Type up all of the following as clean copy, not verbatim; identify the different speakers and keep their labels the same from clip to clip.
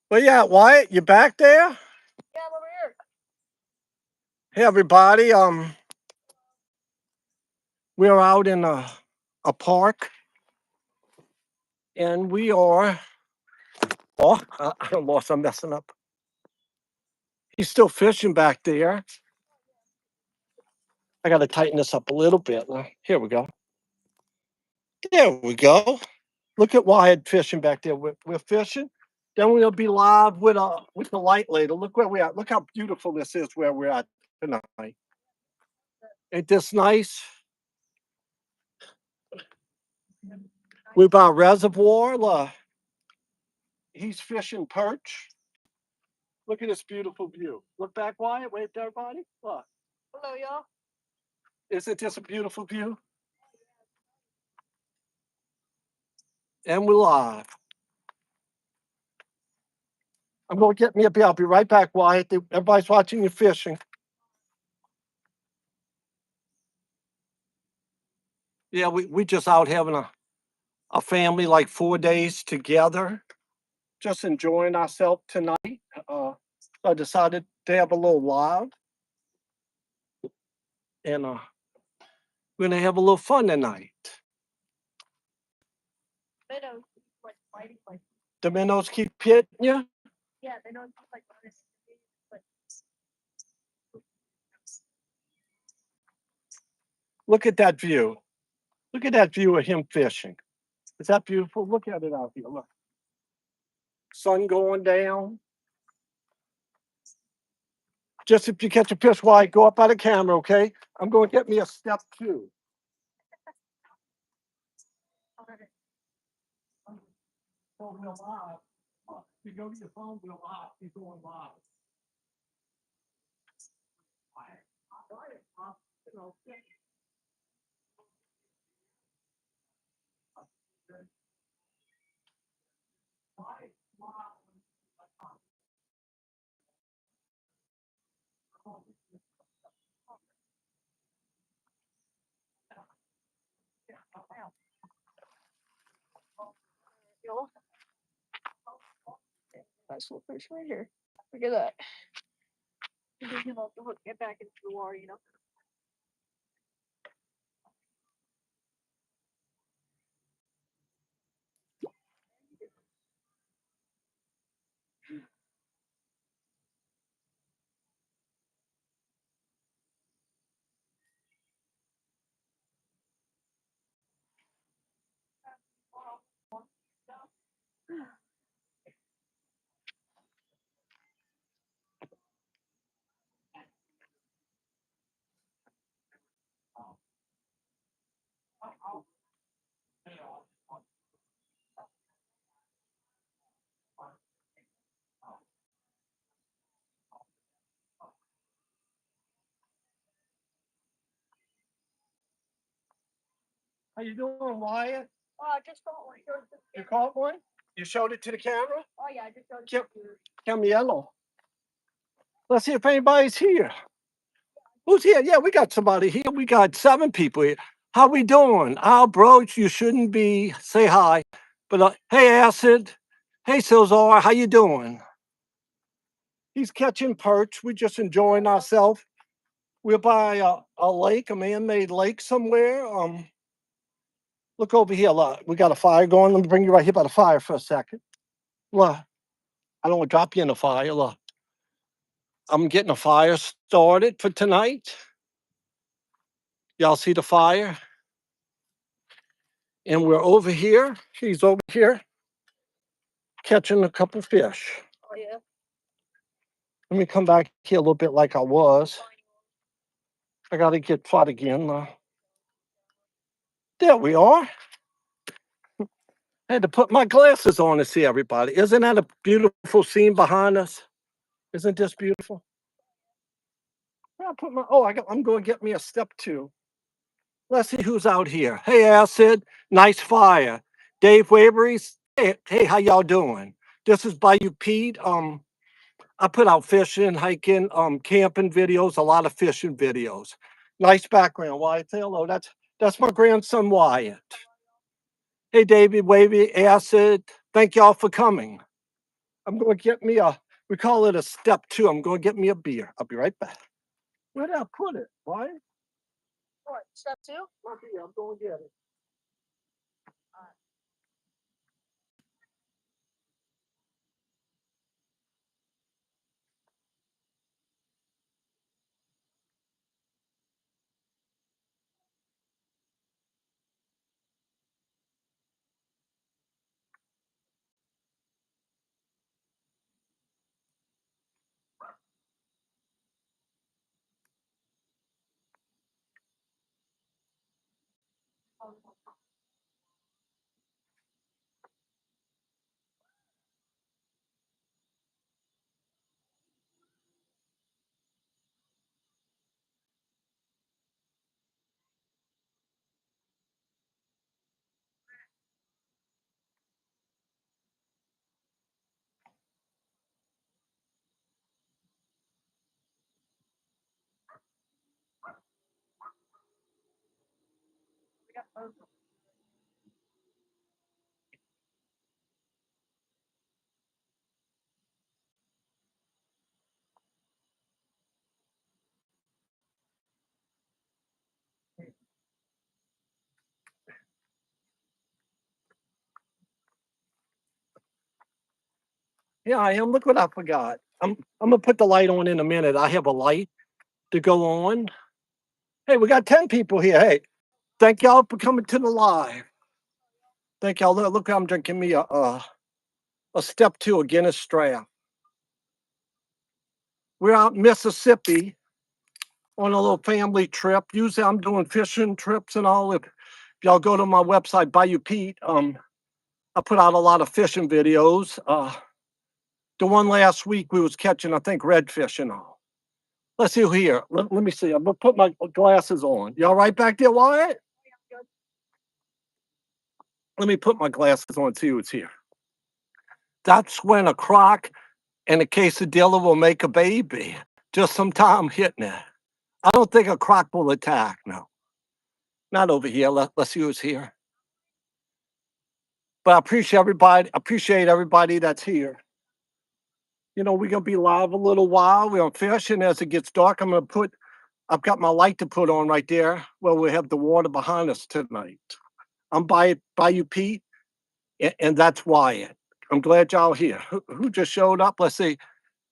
Speaker 1: Well, yeah, Wyatt, you back there?
Speaker 2: Yeah, I'm over here.
Speaker 1: Hey, everybody. We're out in a park, and we are. Oh, I lost. I'm messing up. He's still fishing back there. I got to tighten this up a little bit. Here we go. There we go. Look at Wyatt fishing back there. We're fishing. Then we'll be live with the light later. Look where we're at. Look how beautiful this is where we're at tonight. Ain't this nice? We're by a reservoir. He's fishing perch. Look at this beautiful view. Look back, Wyatt. Wave to everybody. Look.
Speaker 2: Hello, y'all.
Speaker 1: Isn't this a beautiful view? And we're live. I'm going to get me a beer. I'll be right back, Wyatt. Everybody's watching you fishing. Yeah, we just out having a family like 4 days together, just enjoying ourselves tonight. So I decided to have a little live, and we're going to have a little fun tonight.
Speaker 2: Minnows like fighting like.
Speaker 1: The minnows keep hitting you?
Speaker 2: Yeah, they don't like honest. But
Speaker 1: Look at that view. Look at that view of him fishing. Is that beautiful? Look at it out here. Look. Sun going down. Just if you catch a fish, Wyatt, go up by the camera, okay? I'm going to get me a step two. Oh, we're live. You go to your phone, we're live. He's going live.
Speaker 2: y'all. Nice little fish right here. Look at that. Get him off the hook. Get back into the water, you know.
Speaker 1: How you doing, Wyatt?
Speaker 2: Just don't worry.
Speaker 1: You caught one? You showed it to the camera?
Speaker 2: Oh yeah, I just don't.
Speaker 1: Kim, Camiello. Let's see if anybody's here. Who's here? Yeah, we got somebody here. We got 7 people here. How we doing? Al Broach, you shouldn't be. Say hi. But hey, Acid. Hey, Silzar, how you doing? He's catching perch. We're just enjoying ourselves. We're by a lake, a man-made lake somewhere. Look over here. Look, we got a fire going. Let me bring you right here by the fire for a second. Look, I don't want to drop you in the fire. Look, I'm getting a fire started for tonight. Y'all see the fire? And we're over here. He's over here catching a couple fish.
Speaker 2: Oh yeah.
Speaker 1: Let me come back here a little bit like I was. I got to get flat again. There we are. I had to put my glasses on to see everybody. Isn't that a beautiful scene behind us? Isn't this beautiful? I'm going to get me a step two. Let's see who's out here. Hey, Acid, nice fire. Dave Wavery's. Hey, how y'all doing? This is BayouPete. I put out fishing, hiking, camping videos, a lot of fishing videos. Nice background, Wyatt. Say hello. That's my grandson Wyatt. Hey, David Wavy, Acid. Thank y'all for coming. I'm going to get me we call it a step 2. I'm going to get me a beer. I'll be right back. Where did I put it? Why?
Speaker 2: What? Step 2?
Speaker 1: My beer. I'm going to get it. Yeah, I am. Look what I forgot. I'm gonna put the light on in a minute. I have a light to go on. Hey, we got 10 people here. Hey, thank y'all for coming to the live. Thank y'all. Look, I'm drinking me a step 2, a Guinness draft. We're out in Mississippi on a little family trip. Usually I'm doing fishing trips and all. If y'all go to my website, BayouPete, I put out a lot of fishing videos. The one last week we was catching, I think, redfish and all. Let's see here. Let me see. I'm gonna put my glasses on. Y'all right back there, Wyatt? Let me put my glasses on, see what's here. That's when a croc and a quesadilla will make a baby. Just some time hitting it. I don't think a croc will attack. No, not over here. Let's see who's here. But I appreciate everybody that's here. You know, we're gonna be live a little while. We're on fish, and as it gets dark, I've got my light to put on right there. Well, we have the water behind us tonight. I'm Bayou Pete, and that's Wyatt. I'm glad y'all here. Who just showed up? Let's see.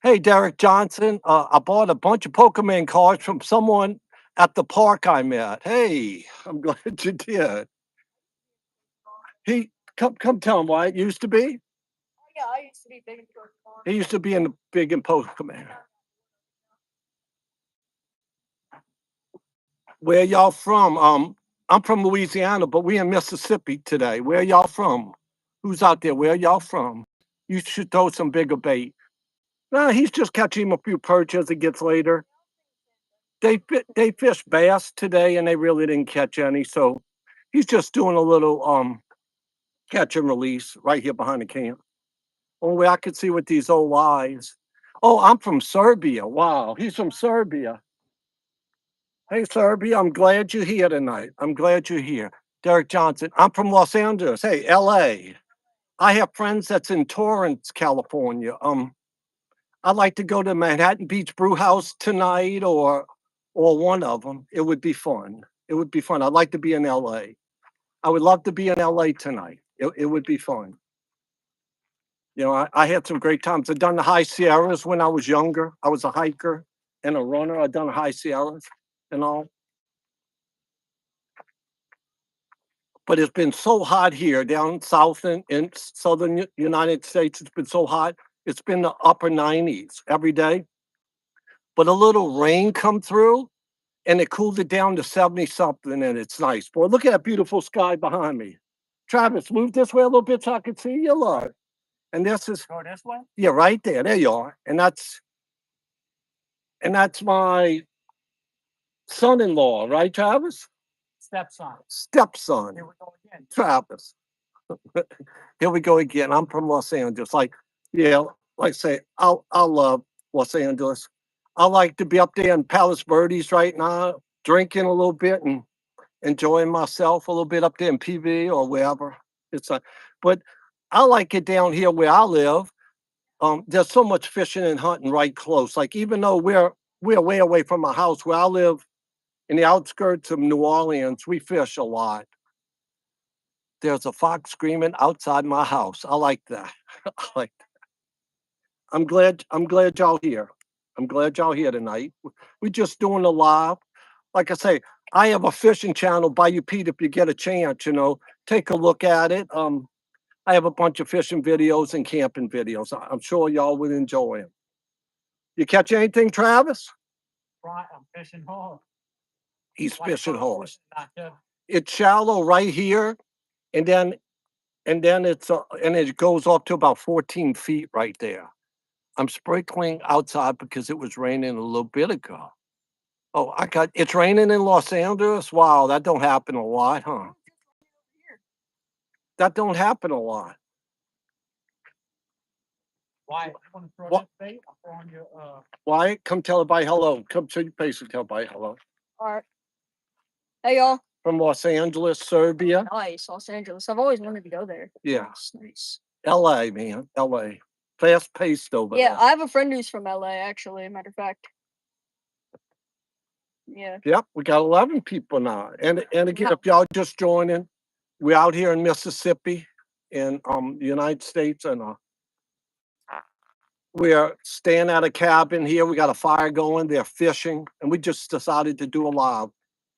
Speaker 1: Hey, Derek Johnson. I bought a bunch of Pokemon cards from someone at the park I met. Hey, I'm glad you did. He come tell him why it used to be.
Speaker 2: Oh, yeah, I used to be big into Pokemon.
Speaker 1: He used to be in the big in Pokemon. Where y'all from? I'm from Louisiana, but we in Mississippi today. Where y'all from? Who's out there? Where y'all from? You should throw some bigger bait. No, he's just catching a few perch as it gets later. They fished bass today and they really didn't catch any, so he's just doing a little catch and release right here behind the camp. Only I could see with these old eyes. Oh, I'm from Serbia. Wow, he's from Serbia. Hey, Serbia, I'm glad you're here tonight. I'm glad you're here. Derek Johnson. I'm from Los Angeles. Hey, LA. I have friends that's in Torrance, California. I'd like to go to Manhattan Beach Brew House tonight or one of them. It would be fun. It would be fun. I'd like to be in LA. I would love to be in LA tonight. It would be fun. You know, I had some great times. I've done the high Sierras when I was younger. I was a hiker and a runner. I've done the high Sierras and all. But it's been so hot here down south in southern United States. It's been so hot. It's been the upper 90s every day. But a little rain come through and it cooled it down to 70 something and it's nice. Boy, look at that beautiful sky behind me. Travis, move this way a little bit so I can see you, Lord. And this is
Speaker 2: Go this way?
Speaker 1: yeah, right there. There you are. And that's my son-in-law, right, Travis?
Speaker 2: Stepson.
Speaker 1: Stepson,
Speaker 2: Here we go again.
Speaker 1: Travis. Here we go again. I'm from Los Angeles. Yeah, like I say, I love Los Angeles. I like to be up there in Palos Verdes right now, drinking a little bit and enjoying myself a little bit up there in PV or wherever. It's but I like it down here where I live. there's so much fishing and hunting right close. Like even though we're way away from my house, where I live in the outskirts of New Orleans, we fish a lot. There's a fox screaming outside my house. I like that. I like that. I'm glad y'all here. I'm glad y'all here tonight. We just doing a live. Like I say, I have a fishing channel, BayouPete. If you get a chance, take a look at it. I have a bunch of fishing videos and camping videos. I'm sure y'all would enjoy them. You catch anything, Travis?
Speaker 3: Right, I'm fishing hard.
Speaker 1: He's
Speaker 3: Like
Speaker 1: fishing hard.
Speaker 3: not good.
Speaker 1: It's shallow right here, and then and it goes up to about 14 feet right there. I'm sprinkling outside because it was raining a little bit ago. Oh, it's raining in Los Angeles. Wow, that don't happen a lot, huh? That don't happen a lot.
Speaker 3: Wyatt, you want to throw
Speaker 1: What?
Speaker 3: that bait? I'm throwing you.
Speaker 1: Wyatt, come tell everybody hello. Come to your face and tell everybody hello.
Speaker 2: All right. Hey, y'all.
Speaker 1: From Los Angeles, Serbia.
Speaker 2: Nice, Los Angeles. I've always wanted to go there.
Speaker 1: Yeah.
Speaker 2: It's nice.
Speaker 1: LA, man. LA. Fast paced over
Speaker 2: Yeah,
Speaker 1: there.
Speaker 2: I have a friend who's from LA, actually, matter of fact. Yeah.
Speaker 1: Yep, we got 11 people now. And again, if y'all just joining, we're out here in Mississippi in the United States, and we're staying at a cabin here. We got a fire going, they're fishing, and we just decided to do a live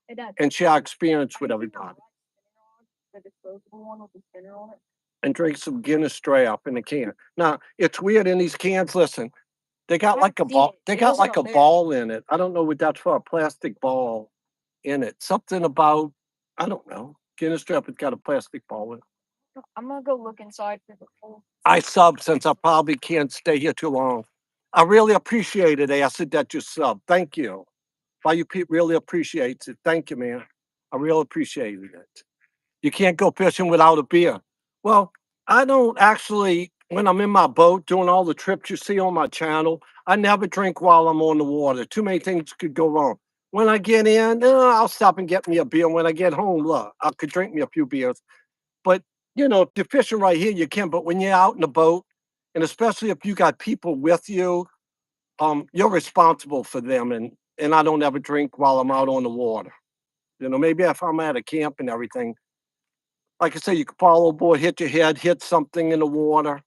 Speaker 2: Hey, Dad.
Speaker 1: and share our experience with everybody.
Speaker 2: The disposable one with the spinner on it.
Speaker 1: And drink some Guinness straight up in the can. Now, it's weird in these cans, listen, they got like a ball, ball in it. I don't know what that's for, a plastic ball in it. Something about, I don't know. Guinness strap has got a plastic ball in it.
Speaker 2: I'm gonna go look inside for the pool.
Speaker 1: I sub since I probably can't stay here too long. I really appreciate it, Acid, that you sub. Thank you. BayouPete really appreciates it. Thank you, man. I really appreciate it. You can't go fishing without a beer. Well, I don't actually, when I'm in my boat doing all the trips you see on my channel, I never drink while I'm on the water. Too many things could go wrong. When I get in, I'll stop and get me a beer. When I get home, look, I could drink me a few beers. But, if you're fishing right here, you can. But when you're out in the boat, and especially if you got people with you, you're responsible for them. And I don't ever drink while I'm out on the water. Maybe if I'm at a camp and everything, like I say, you can fall overboard, hit your head, hit something in the water.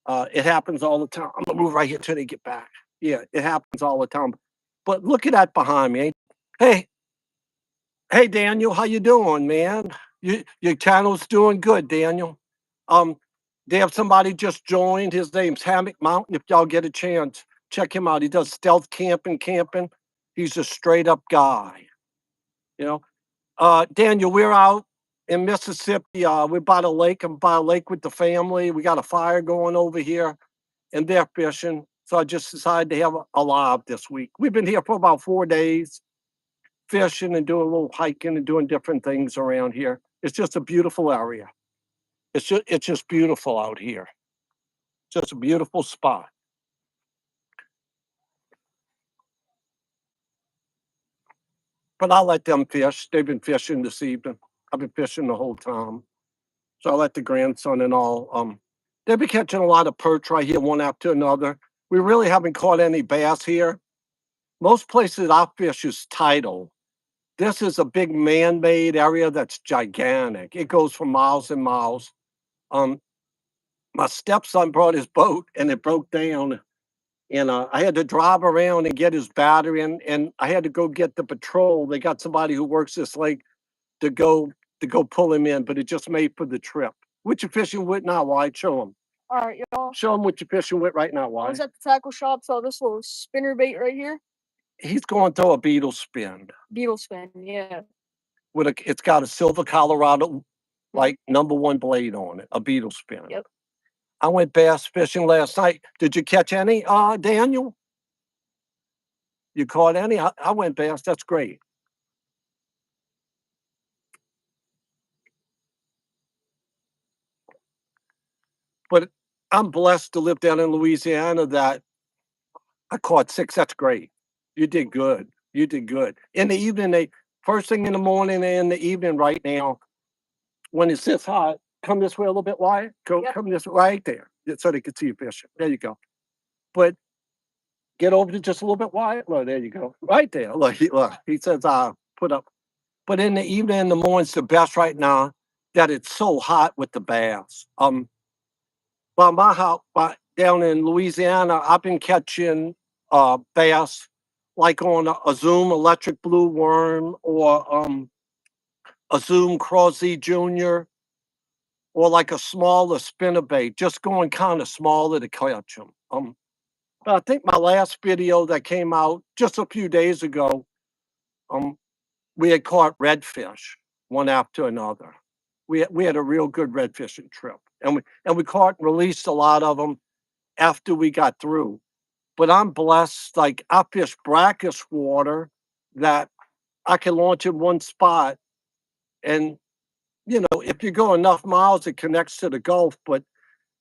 Speaker 1: It happens all the time. I'm gonna move right here till they get back. Yeah, it happens all the time. But look at that behind me. Hey, hey, Daniel, how you doing, man? Your channel's doing good, Daniel. They have somebody just joined. His name's Hammock Mountain. If y'all get a chance, check him out. He does stealth camping. He's a straight up guy. You Daniel, we're out in Mississippi. We're by the lake. I'm by a lake with the family. We got a fire going over here, and they're fishing. So I just decided to have a live this week. We've been here for about 4 days, fishing and doing a little hiking and doing different things around here. It's just a beautiful area. It's just beautiful out here. Just a beautiful spot. But I'll let them fish. They've been fishing this evening. I've been fishing the whole time. So I let the grandson and all. They've been catching a lot of perch right here, one after another. We really haven't caught any bass here. Most places I fish is tidal. This is a big man-made area that's gigantic. It goes for miles and miles. Um, my stepson brought his boat and it broke down, and I had to drive around and get his battery, and I had to go get the patrol. They got somebody who works this lake to go pull him in, but it just made for the trip. What you fishing with now, Wyatt? Show him.
Speaker 2: All right, y'all.
Speaker 1: Show him what you're fishing with right now,
Speaker 2: I was
Speaker 1: Wyatt.
Speaker 2: at the tackle shop, saw this little spinner bait right here.
Speaker 1: He's going to a beetle spin.
Speaker 2: Beetle spin, yeah.
Speaker 1: It's got a silver Colorado, like #1 blade on it, a beetle spin.
Speaker 2: Yep.
Speaker 1: I went bass fishing last night. Did you catch any, Daniel? You caught any? I went bass. That's great. But I'm blessed to live down in Louisiana that I caught 6. That's great. You did good. You did good. In the evening, first thing in the morning and in the evening right now, when it's this hot, come this way a little bit, Wyatt.
Speaker 2: Yep.
Speaker 1: Come this right there. so they could see you fishing. There you go. But get over to just a little bit Wyatt. Look, there you go. Right there. Look, he says, put up. But in the evening, in the morning's the best right now that it's so hot with the bass. By my house, down in Louisiana, I've been catching bass like on a Zoom electric blue worm or a Zoom Crozzy Junior or like a smaller spinnerbait, just going kind of smaller to catch them. But I think my last video that came out just a few days ago, we had caught redfish one after another. We had a real good red fishing trip, and we caught and released a lot of them after we got through. But I'm blessed, like I fish brackish water that I can launch in one spot. And, if you go enough miles, it connects to the Gulf, but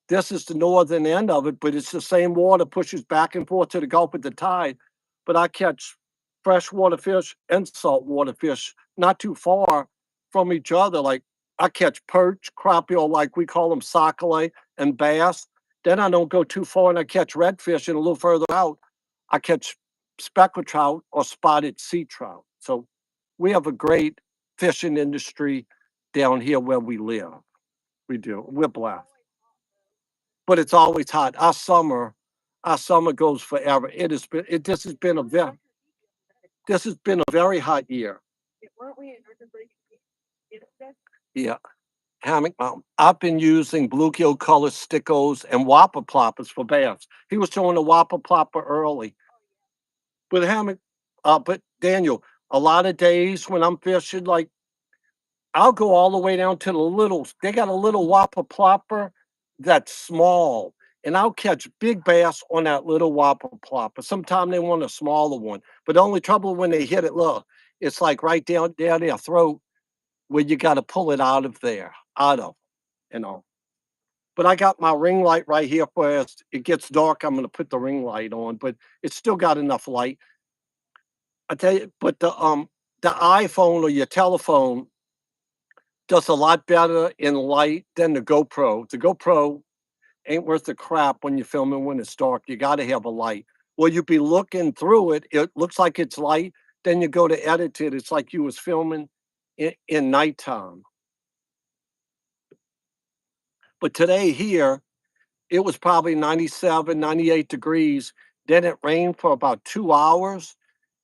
Speaker 1: this is the northern end of it, but it's the same water pushes back and forth to the Gulf at the tide. But I catch freshwater fish and saltwater fish not too far from each other. Like I catch perch, crappie, or like we call them sockeye and bass. Then I don't go too far and I catch redfish, and a little further out, I catch speckled trout or spotted sea trout. So we have a great fishing industry down here where we live. We do. We're blessed. But it's always hot. Our summer goes forever. This has been a very hot year.
Speaker 2: Weren't we in Northern Break yesterday?
Speaker 1: Yeah. Hammock Mountain. I've been using bluegill color stickos and whopper ploppers for bass. He was showing the whopper plopper early. But but Daniel, a lot of days when I'm fishing, like I'll go all the way down to they got a little whopper plopper that's small. And I'll catch big bass on that little whopper plopper. Sometimes they want a smaller one. But the only trouble when they hit it, look, it's like right down their throat where you got to pull it out of, you know. But I got my ring light right here for as it gets dark. I'm going to put the ring light on, but it's still got enough light. I tell you, but the iPhone or your telephone does a lot better in light than the GoPro. The GoPro ain't worth the crap when you're filming when it's dark. You got to have a light. Well, you be looking through it. It looks like it's light. Then you go to edit it. It's like you was filming in nighttime. But today here, it was probably 97, 98 degrees. Then it rained for about 2 hours.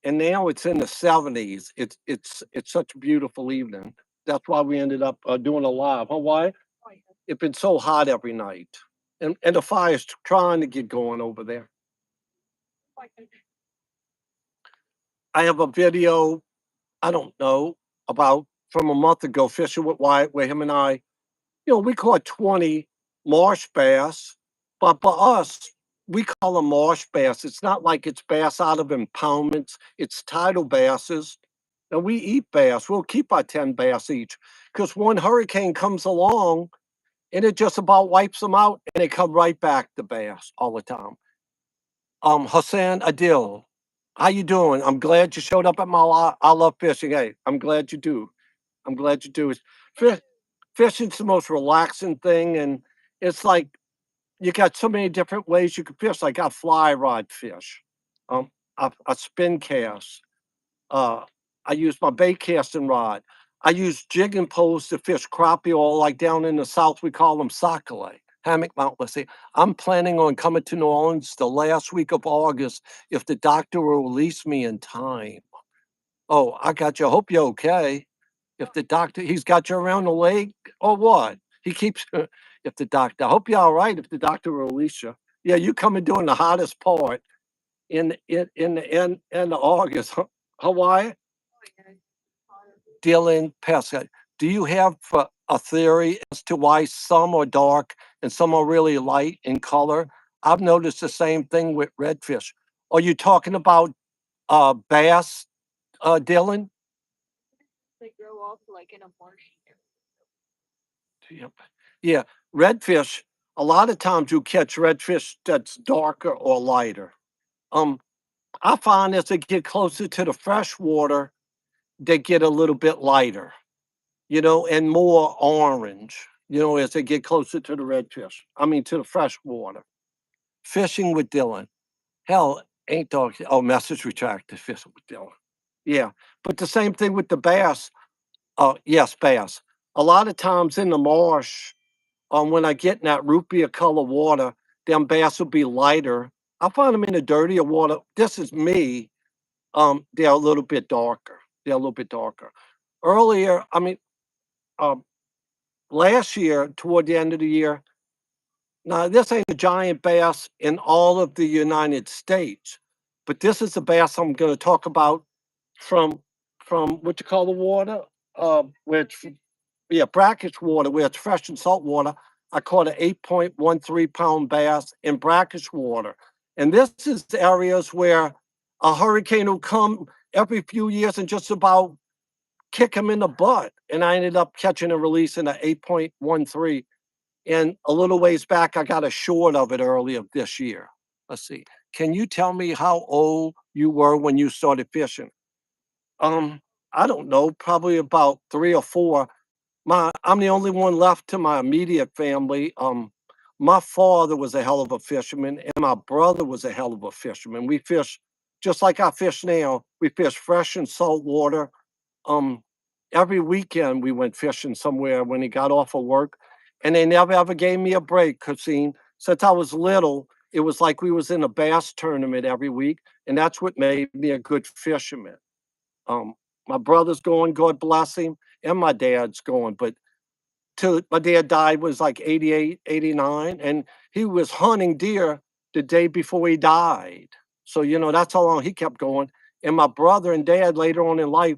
Speaker 1: And now it's in the 70s. It's such a beautiful evening. That's why we ended up doing a live. Huh, why? It's been so hot every night. And the fire's trying to get going over there. I have a video, I don't know, about from a month ago fishing with Wyatt, where him and I, we caught 20 marsh bass, but for us, we call them marsh bass. It's not like it's bass out of impoundments, it's tidal basses. And we eat bass. We'll keep our 10 bass each because one hurricane comes along and it just about wipes them out and they come right back to bass all the time. Hassan Adil, how you doing? I'm glad you showed up at my I love fishing. Hey, I'm glad you do. I'm glad you do. Fish, Fishing's the most relaxing thing, and it's like you got so many different ways you can fish. Like I fly rod fish, I spin cast. Uh, I use my bait casting rod. I use jigging poles to fish crappie, or like down in the south we call them sockeye. Hammock Mountain. Let's see. I'm planning on coming to New Orleans the last week of August if the doctor will release me in time. Oh, I got you. I hope you're okay. If the doctor, he's got you around the leg or what? He keeps, if the doctor, I hope you're all right if the doctor will release you. Yeah, you coming doing the hottest part in the end of August. Hawaii, Dylan Pesca. Do you have a theory as to why some are dark and some are really light in color? I've noticed the same thing with redfish. Are you talking about bass, Dylan?
Speaker 2: They grow up like in a marsh area.
Speaker 1: Yep. Yeah, redfish. A lot of times you catch redfish that's darker or lighter. Um, I find as they get closer to the freshwater, they get a little bit lighter, and more orange. as they get closer to the redfish. I mean, to the fresh water. Fishing with Dylan. Hell, ain't dog. Oh, message retracted. Fishing with Dylan. Yeah, but the same thing with the bass. Yes, bass. A lot of times in the marsh, when I get in that root beer color water, them bass will be lighter. I find them in the dirtier water. This is me. They're a little bit darker. They're a little bit darker. Earlier, I mean, um, last year, toward the end of the year, now this ain't a giant bass in all of the United States, but this is the bass I'm going to talk about from what you call the water, where it's brackish water, where it's fresh and salt water. I caught an 8.13 pound bass in brackish water, and this is areas where a hurricane will come every few years and just about kick him in the butt. And I ended up catching a release in an 8.13. And a little ways back, I got a short of it earlier this year. Let's see. Can you tell me how old you were when you started fishing? Um, I don't know, probably about 3 or 4. I'm the only one left to my immediate family. My father was a hell of a fisherman, and my brother was a hell of a fisherman. We fish just like I fish now. We fish fresh and salt water. Um, every weekend we went fishing somewhere when he got off of work, and they never ever gave me a break. Cause since I was little, it was like we was in a bass tournament every week, and that's what made me a good fisherman. Um, my brother's going, God bless him, and my dad's going, but till my dad died was like 88, 89, and he was hunting deer the day before he died. So, that's how long he kept going. And my brother and dad later on in life,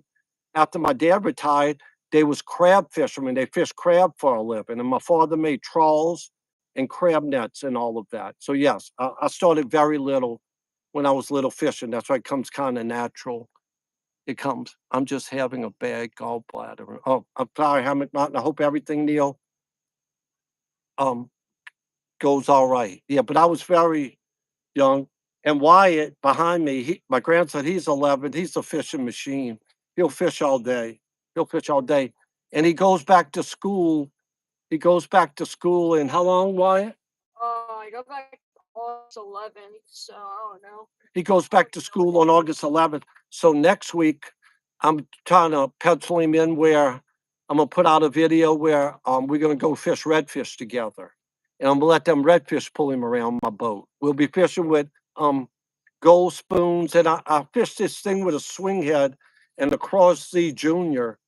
Speaker 1: after my dad retired, they was crab fishermen. They fished crab for a living. And my father made trawls and crab nets and all of that. So yes, I started very little when I was little fishing. That's why it comes kind of natural. It comes. I'm just having a bad gallbladder. Oh, I'm sorry, Hammock Mountain. I hope everything, Neil, um, goes all right. Yeah, but I was very young. And Wyatt behind me, my grandson, he's 11. He's a fishing machine. He'll fish all day. He'll fish all day. And he goes back to school. He goes back to school in how long, Wyatt?
Speaker 2: I go back August 11th, so I don't know.
Speaker 1: He goes back to school on August 11th. So next week, I'm trying to pencil him in where I'm gonna put out a video where we're gonna go fish redfish together, and I'm gonna let them redfish pull him around my boat. We'll be fishing with gold spoons, and I fished this thing with a swing head and a cross Z Junior.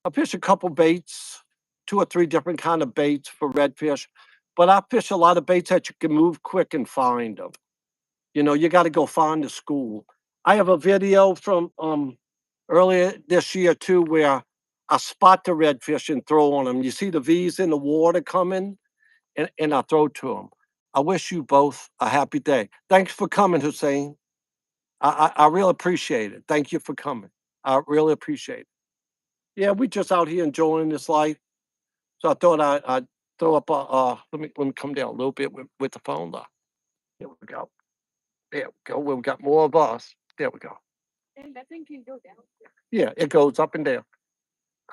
Speaker 1: I fish a couple baits, 2 or 3 different kind of baits for redfish, but I fish a lot of baits that you can move quick and find them. You got to go find the school. I have a video from earlier this year too where I spot the redfish and throw on them. You see the V's in the water coming, and I throw to them. I wish you both a happy day. Thanks for coming, Hussein. I really appreciate it. Thank you for coming. I really appreciate it. Yeah, we just out here enjoying this life. So I thought I'd throw up let me come down a little bit with the phone though. Here we go. There we go. We've got more of us. There we go.
Speaker 2: And that thing can go down.
Speaker 1: Yeah, it goes up and down.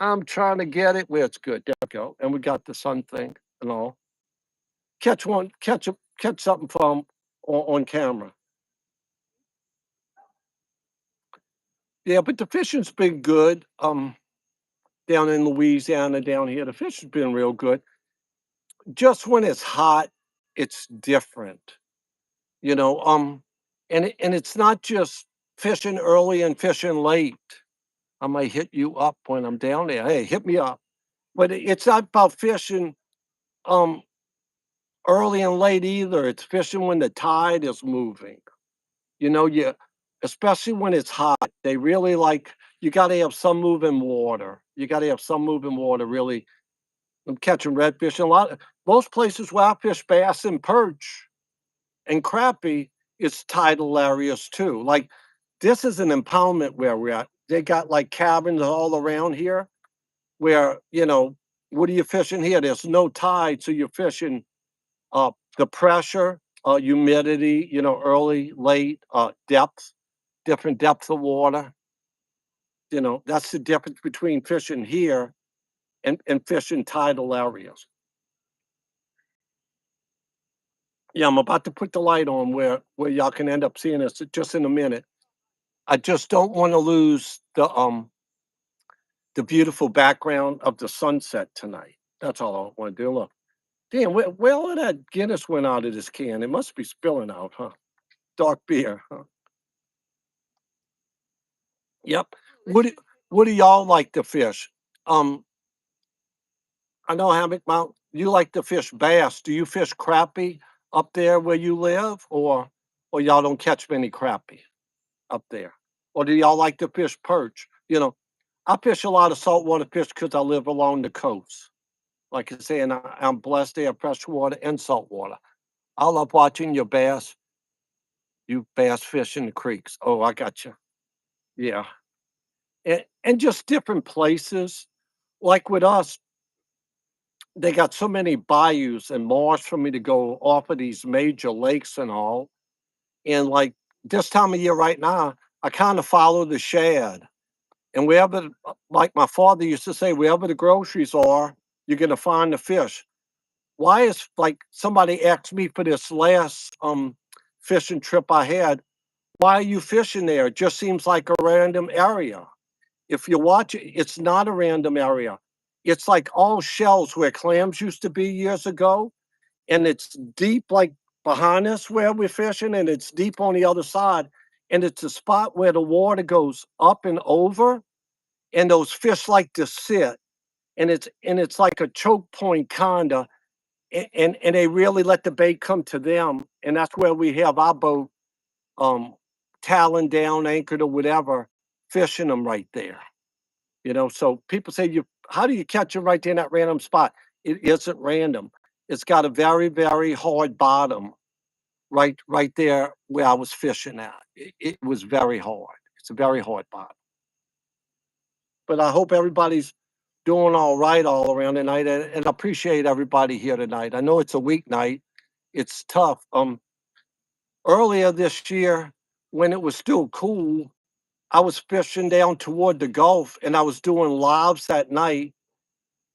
Speaker 1: I'm trying to get it where it's good. There we go. And we got the sun thing and all. Catch something from on camera. Yeah, but the fishing's been good. Down in Louisiana, down here, the fishing's been real good. Just when it's hot, it's different. You know, and it's not just fishing early and fishing late. I might hit you up when I'm down there. Hey, hit me up. But it's not about fishing um early and late either. It's fishing when the tide is moving. You especially when it's hot, they really like you gotta have some moving water. You gotta have some moving water, really. I'm catching redfish and most places where I fish bass and perch and crappie, it's tidal areas too. Like this is an impoundment where we're at. They got like cabins all around here where, what are you fishing here? There's no tide, so you're fishing the pressure, humidity, early, late, depth, different depths of water. That's the difference between fishing here and fishing tidal areas. Yeah, I'm about to put the light on where y'all can end up seeing us just in a minute. I just don't want to lose the beautiful background of the sunset tonight. That's all I want to do. Look, damn, where all of that Guinness went out of this can? It must be spilling out, huh? Dark beer, huh? Yep. What do y'all like to fish? Um, I know Hammock Mount. You like to fish bass. Do you fish crappie up there where you live, or y'all don't catch many crappie up there? Or do y'all like to fish perch? I fish a lot of saltwater fish because I live along the coast. Like I say, and I'm blessed to have fresh water and salt water. I love watching your bass, you bass fish in the creeks. Oh, I got you. Yeah. And just different places. Like with us, they got so many bayous and marsh for me to go off of these major lakes and all. And like this time of year right now, I kind of follow the shad. And wherever, like my father used to say, wherever the groceries are, you're going to find the fish. Why is like somebody asked me for this last fishing trip I had, why are you fishing there? It just seems like a random area. If you watch it, it's not a random area. It's like all shells where clams used to be years ago, and it's deep like behind us where we're fishing, and it's deep on the other side. And it's a spot where the water goes up and over, and those fish like to sit. And it's like a choke point kinda, and they really let the bait come to them, and that's where we have our boat um talon down, anchored or whatever, fishing them right there. So people say, you how do you catch them right there in that random spot? It isn't random. It's got a very, very hard bottom right there where I was fishing at. It was very hard. It's a very hard bottom. But I hope everybody's doing all right all around tonight, and I appreciate everybody here tonight. I know it's a weeknight. It's tough. Earlier this year, when it was still cool, I was fishing down toward the Gulf, and I was doing lives that night,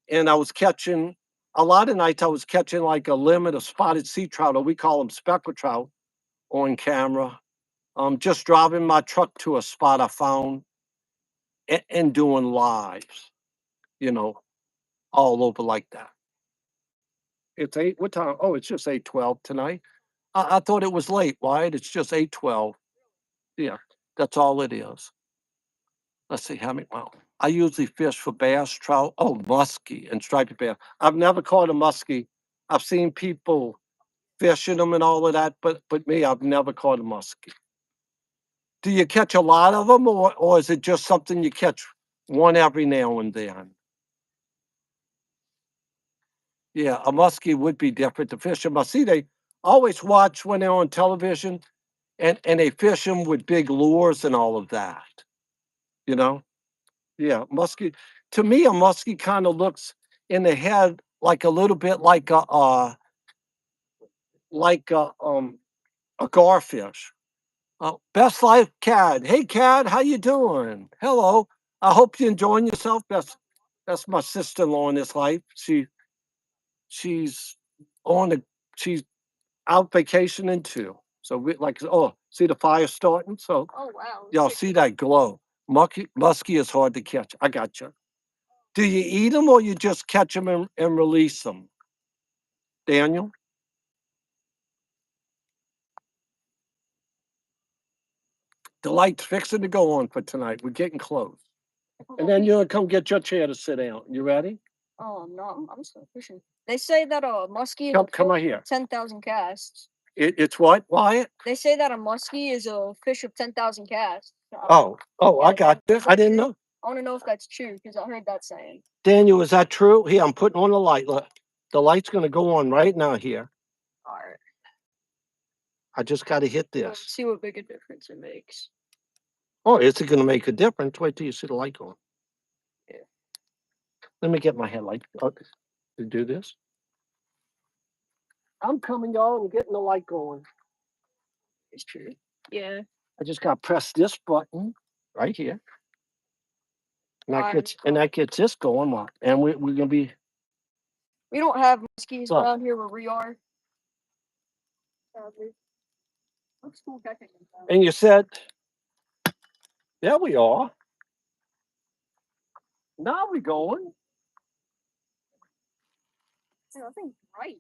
Speaker 1: and I was catching a lot of nights. I was catching like a limit of spotted sea trout, or we call them speckled trout, on camera. Just driving my truck to a spot I found, and doing lives, you know, all over like that. It's eight. What time? Oh, it's just 8:12 tonight. I thought it was late, Wyatt. It's just 8:12. Yeah, that's all it is. Let's see how many. Well, I usually fish for bass, trout, oh, muskie and striped bass. I've never caught a muskie. I've seen people fishing them and all of that, but me, I've never caught a muskie. Do you catch a lot of them, or is it just something you catch one every now and then? Yeah, a muskie would be different to fish them. I see they always watch when they're on television, and they fish them with big lures and all of that. You know? Yeah, muskie. To me, a muskie kind of looks in the head like a little bit like a garfish. Best life, Cad. Hey, Cad, how you doing? Hello. I hope you're enjoying yourself. That's my sister-in-law in this life. She's on the she's out vacationing too. So we like, oh, see the fire starting. So
Speaker 2: Oh wow.
Speaker 1: y'all see that glow. Muskie is hard to catch. I got you. Do you eat them, or you just catch them and release them, Daniel? The light's fixing to go on for tonight. We're getting close. And then you'll come get your chair to sit down. You ready?
Speaker 2: Oh no, I'm still fishing. They say that a muskie is
Speaker 1: Come right here.
Speaker 2: 10,000 casts.
Speaker 1: It's what, Wyatt?
Speaker 2: They say that a muskie is a fish of 10,000 casts.
Speaker 1: Oh, I got this. I didn't know.
Speaker 2: I want to know if that's true because I heard that saying.
Speaker 1: Daniel, is that true? Here, I'm putting on the light. Look, the light's going to go on right now here.
Speaker 2: All right.
Speaker 1: I just got to hit
Speaker 2: Let's
Speaker 1: this.
Speaker 2: see what big a difference it makes.
Speaker 1: Oh, is it going to make a difference? Wait till you see the light going.
Speaker 2: Yeah.
Speaker 1: Let me get my headlight to do this. I'm coming, y'all, and getting the light going.
Speaker 2: It's true. Yeah.
Speaker 1: I just got to press this button right here. And that
Speaker 2: Alright.
Speaker 1: gets this going, and we're gonna be.
Speaker 2: We don't have muskies
Speaker 1: Look.
Speaker 2: around here where we are. Probably. Looks cool catching them.
Speaker 1: And you said, "There we are. Now we going."
Speaker 2: Yeah, that thing's bright.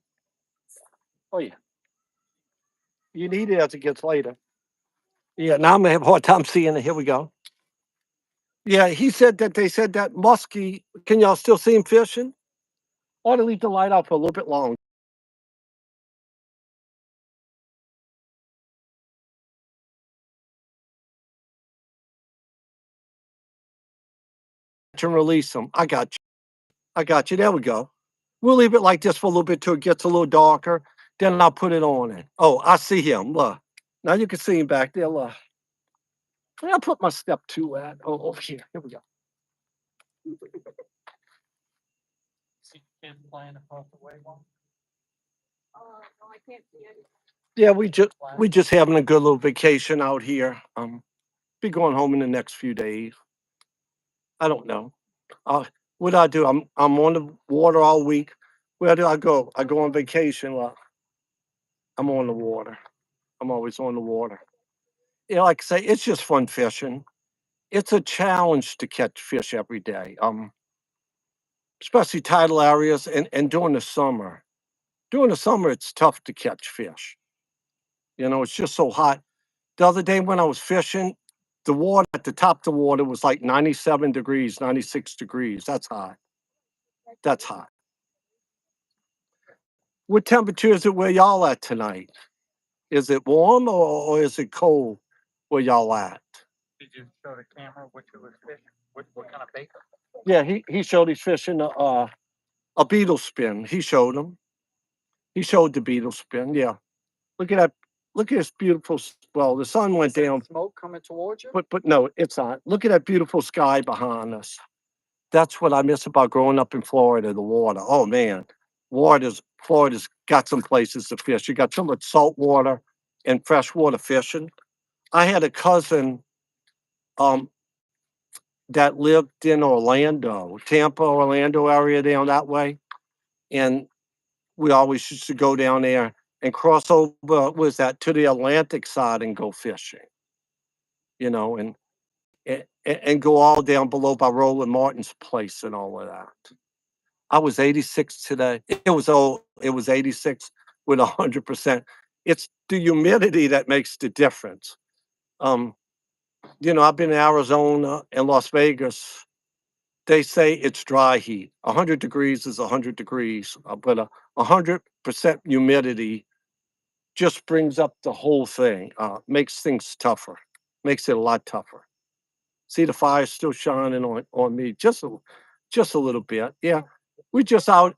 Speaker 1: Oh yeah, you need it as it gets later. Yeah, now I'm gonna have a hard time seeing it. Here we go. Yeah, he said that they said that muskie. Can y'all still see him fishing? Ought to leave the light out for a little bit longer. To release them. I got you. I got you. There we go. We'll leave it like this for a little bit till it gets a little darker. Then I'll put it on it. Oh, I see him. Look. Now you can see him back there. Look. I'll put my step two at. Oh, over here. Here we go.
Speaker 3: See kids playing across the way one.
Speaker 2: No, I can't see any.
Speaker 1: Yeah, we just having a good little vacation out here. Be going home in the next few days. I don't know. Uh, what I do? I'm on the water all week. Where do I go? I go on vacation. Well, I'm on the water. I'm always on the water. Yeah, like I say, it's just fun fishing. It's a challenge to catch fish every day. Especially tidal areas and during the summer. During the summer, it's tough to catch fish. You know, it's just so hot. The other day when I was fishing, the water at the top of the water was like 97 degrees, 96 degrees. That's hot. That's hot. What temperature is it where y'all at tonight? Is it warm or is it cold where y'all at?
Speaker 3: Did you show the camera what you was fishing? What kind of bait?
Speaker 1: Yeah, he showed he's fishing a beetle spin. He showed him. He showed the beetle spin. Yeah. Look at that. Look at this beautiful. Well, the sun went down.
Speaker 3: Smoke coming towards you?
Speaker 1: But no, it's not. Look at that beautiful sky behind us. That's what I miss about growing up in Florida. The water. Oh man, Florida's got some places to fish. You got so much salt water and freshwater fishing. I had a cousin um that lived in Orlando, Tampa, Orlando area down that way, and we always used to go down there and cross over. What was that to the Atlantic side and go fishing? You know, and go all down below by Roland Martin's place and all of that. I was 86 today. It was 86 with 100%. It's the humidity that makes the difference. Um, you know, I've been in Arizona and Las Vegas. They say it's dry heat. 100 degrees is 100 degrees, but 100% humidity just brings up the whole thing. Makes things tougher. Makes it a lot tougher. See the fire still shining on me just a little bit. Yeah. We just out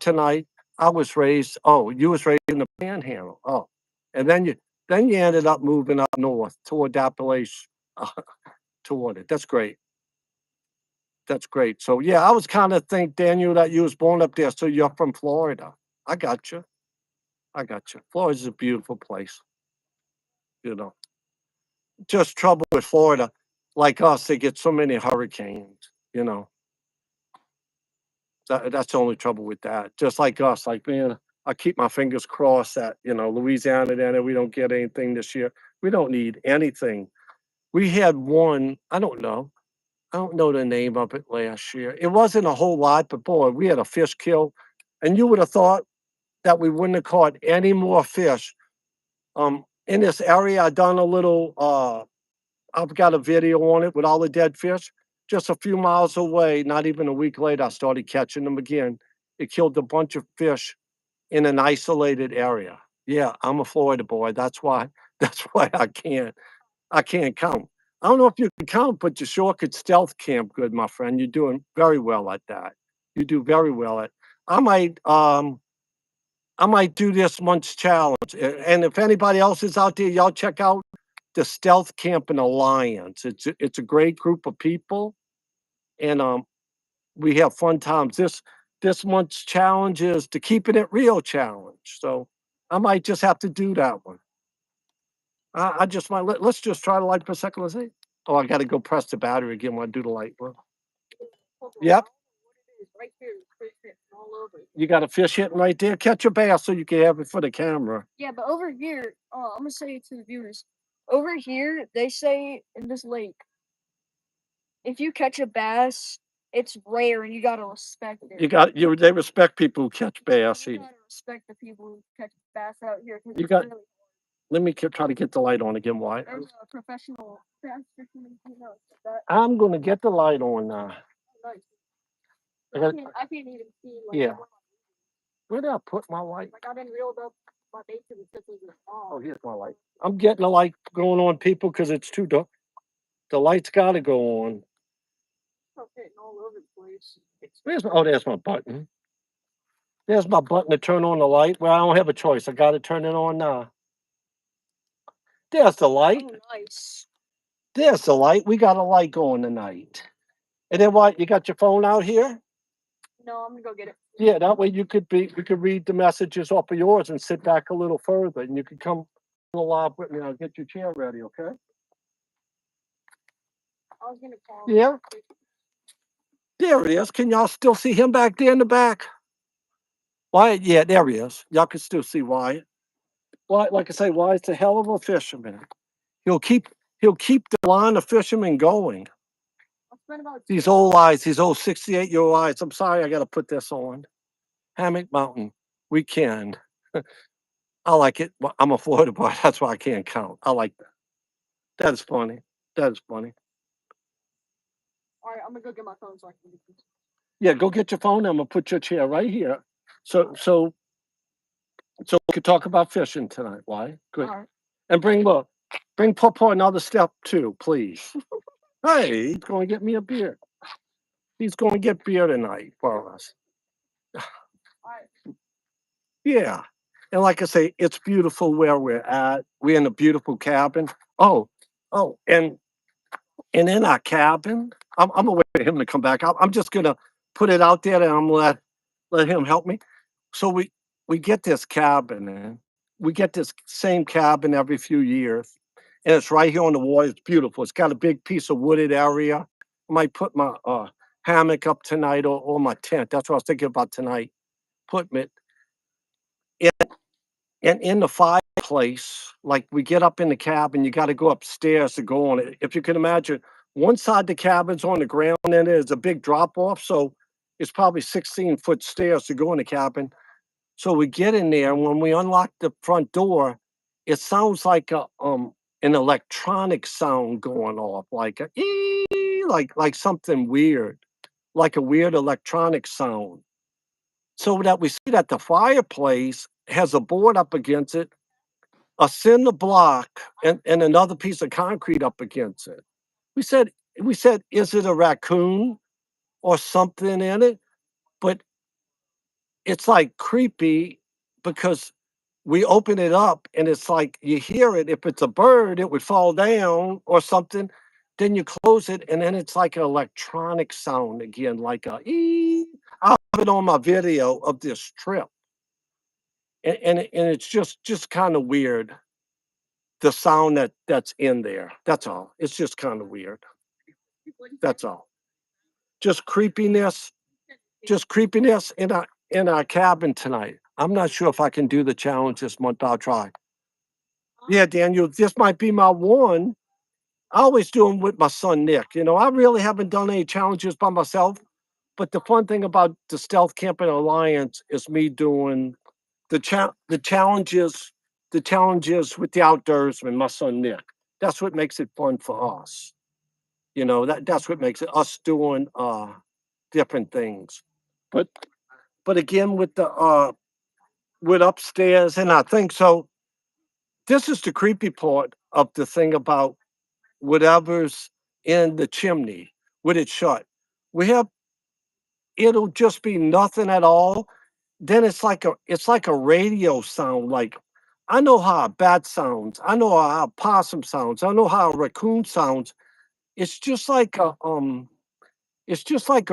Speaker 1: tonight. I was raised. Oh, you was raised in the Panhandle. Oh, and then you ended up moving up north toward Appalachia, uh, toward it. That's great. That's great. So yeah, I was kind of think Daniel that you was born up there, so you're from Florida. I got you. I got you. Florida's a beautiful place. You know, just trouble with Florida, like us, they get so many hurricanes. You know, that's the only trouble with that. Just like us, like man, I keep my fingers crossed that Louisiana, then we don't get anything this year. We don't need anything. We had one. I don't know. I don't know the name of it last year. It wasn't a whole lot, but boy, we had a fish kill, and you would have thought that we wouldn't have caught any more fish. In this area, I done a little. I've got a video on it with all the dead fish. Just a few miles away, not even a week later, I started catching them again. It killed a bunch of fish in an isolated area. Yeah, I'm a Florida boy. That's why. That's why I can't count. I don't know if you can count, but you sure could stealth camp good, my friend. You're doing very well at that. You do very well at. I might I might do this month's challenge. And if anybody else is out there, y'all check out the Stealth Camping Alliance. It's a great group of people, and we have fun times. This month's challenge is the Keeping It Real challenge. So I might just have to do that one. I just might let's just try the light for a second. Let's see. Oh, I got to go press the battery again when I do the light. Well, yep.
Speaker 2: Right here. all over.
Speaker 1: You got a fish hitting right there. Catch a bass so you can have it for the camera.
Speaker 2: Yeah, but over here, I'm gonna say it to the viewers. Over here, they say in this lake, if you catch a bass, it's rare and you gotta respect it.
Speaker 1: They respect people who catch bass
Speaker 2: You
Speaker 1: here.
Speaker 2: gotta respect the people who catch bass out here. 'Cause
Speaker 1: You
Speaker 2: it's
Speaker 1: got-
Speaker 2: really,
Speaker 1: Let me try to get the light on again, Wyatt.
Speaker 2: there's a professional bass fisherman who knows that.
Speaker 1: I'm gonna get the light on now.
Speaker 2: Nice.
Speaker 1: I
Speaker 2: I
Speaker 1: got-
Speaker 2: can't even see. Like,
Speaker 1: Yeah. Where did I put my light?
Speaker 2: Like I've been reeled up my bait to the tip of the
Speaker 1: Oh, here's my light. I'm getting the light going on, people, because it's too dark. The light's got to go on.
Speaker 2: I'm hitting all over the place.
Speaker 1: There's my button. There's my button to turn on the light. Well, I don't have a choice. I got to turn it on now. There's the light.
Speaker 2: Oh, nice.
Speaker 1: There's the light. We got a light going tonight. And then what? You got your phone out here?
Speaker 2: No, I'm gonna go get it.
Speaker 1: Yeah, that way we could read the messages off of yours and sit back a little further, and you could come live with me. I'll get your chair ready, okay?
Speaker 2: I was gonna call.
Speaker 1: Yeah. There he is. Can y'all still see him back there in the back? Wyatt, yeah, there he is. Y'all can still see Wyatt. Wyatt, like I say, Wyatt's a hell of a fisherman. He'll keep the line of fishermen going. These old 68-year-old eyes. I'm sorry, I got to put this on. Hammock Mountain weekend. I like it. I'm a Florida boy. That's why I can't count. I like that. That is funny. That is funny.
Speaker 2: All right, I'm gonna go get my phone so I can get this.
Speaker 1: Yeah, go get your phone. I'm gonna put your chair right here. So we could talk about fishing tonight. Why? Good.
Speaker 2: All right.
Speaker 1: And bring Papa another step too, please. Hey, he's going to get me a beer. He's going to get beer tonight for us.
Speaker 2: All right.
Speaker 1: Yeah. And like I say, it's beautiful where we're at. We're in a beautiful cabin. Oh, and in our cabin, I'm gonna wait for him to come back. I'm just gonna put it out there and I'm gonna let him help me. So we get this cabin and we get this same cabin every few years. And it's right here on the water. It's beautiful. It's got a big piece of wooded area. I might put my hammock up tonight or my tent. That's what I was thinking about tonight. Putting it and in the fireplace, like we get up in the cabin, you got to go upstairs to go on it. If you can imagine, one side the cabin's on the ground and there's a big drop off. So it's probably 16-foot stairs to go in the cabin. So we get in there, and when we unlock the front door, it sounds like an electronic sound going off, like a like something weird, like a weird electronic sound. So that we see that the fireplace has a board up against it, a cinder block, and another piece of concrete up against it. We said, is it a raccoon or something in it? But it's like creepy because we open it up and it's like you hear it. If it's a bird, it would fall down or something. Then you close it and then it's like an electronic sound again, like a ee. I'll have it on my video of this trip. And it's just kind of weird, the sound that's in there. That's all. It's just kind of weird. That's all. Just creepiness. Just creepiness in our cabin tonight. I'm not sure if I can do the challenge this month. I'll try. Yeah, Daniel, this might be my one. I always do them with my son Nick. You know, I really haven't done any challenges by myself. But the fun thing about the Stealth Camping Alliance is me doing the challenges with the outdoors with my son Nick. That's what makes it fun for us. You know, that's what makes it us doing different things. But again with the with upstairs, and I think so. This is the creepy part of the thing about whatever's in the chimney with it shut. We have it'll just be nothing at all. Then it's like a radio sound. Like I know how a bat sounds. I know how a possum sounds. I know how a raccoon sounds. It's just like a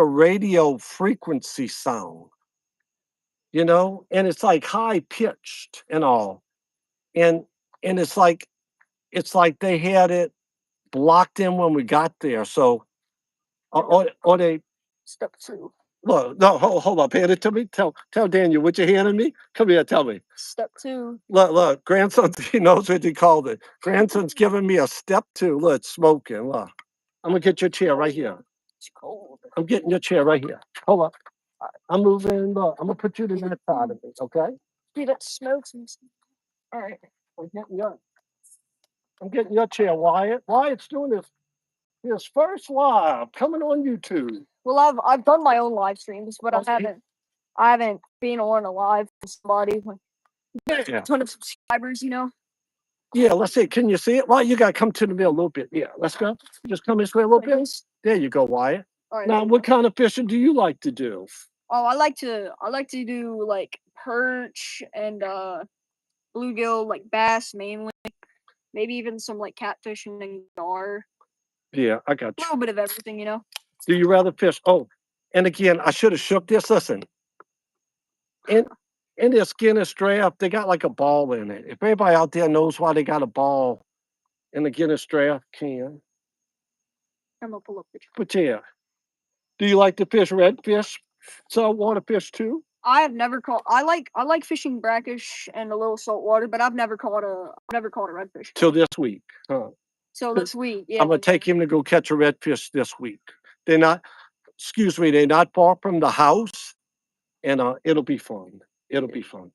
Speaker 1: radio frequency sound, you know, and it's like high pitched and all. And it's like they had it blocked in when we got there. So or they
Speaker 2: Step 2.
Speaker 1: Look, no, hold up. Hand it to me. Tell Daniel what you handing me. Come here, tell me.
Speaker 2: Step 2.
Speaker 1: Look, grandson, he knows what he called it. Grandson's giving me a step 2. Look, it's smoking. Look. I'm gonna get your chair right here.
Speaker 2: It's cold.
Speaker 1: I'm getting your chair right here. Hold up. I'm moving. Look, I'm gonna put you to that side of it, okay?
Speaker 2: See, that smokes and stuff. All right.
Speaker 1: I'm getting your chair, Wyatt. Wyatt's doing his first live coming on YouTube.
Speaker 2: Well, I've done my own live streams, but
Speaker 1: Okay.
Speaker 2: I haven't been on a live with somebody with
Speaker 1: Yeah.
Speaker 2: a ton of subscribers, you know.
Speaker 1: Yeah, let's see. Can you see it? Well, you gotta come to the middle a little bit. Yeah, let's go. Just come this way a little
Speaker 2: Like
Speaker 1: bit.
Speaker 2: this.
Speaker 1: There you go, Wyatt.
Speaker 2: All right.
Speaker 1: Now, what kind of fishing do you like to do?
Speaker 2: Oh, I like to do like perch and bluegill, like bass mainly. Maybe even some like catfishing and gar.
Speaker 1: Yeah, I got
Speaker 2: A
Speaker 1: you.
Speaker 2: little bit of everything, you know.
Speaker 1: Do you rather fish? Oh, and again, I should have shook this. Listen, in this Guinness draft, they got like a ball in it. If anybody out there knows why they got a ball in the Guinness draft, can.
Speaker 2: I'm gonna pull up the.
Speaker 1: But yeah, do you like to fish redfish, saltwater fish too?
Speaker 2: I have never caught. I like fishing brackish and a little saltwater, but I've never caught a redfish.
Speaker 1: Till this week, huh?
Speaker 2: So this week, yeah.
Speaker 1: I'm gonna take him to go catch a redfish this week. They're not, excuse me, they're not far from the house, and it'll be fun. It'll be fun.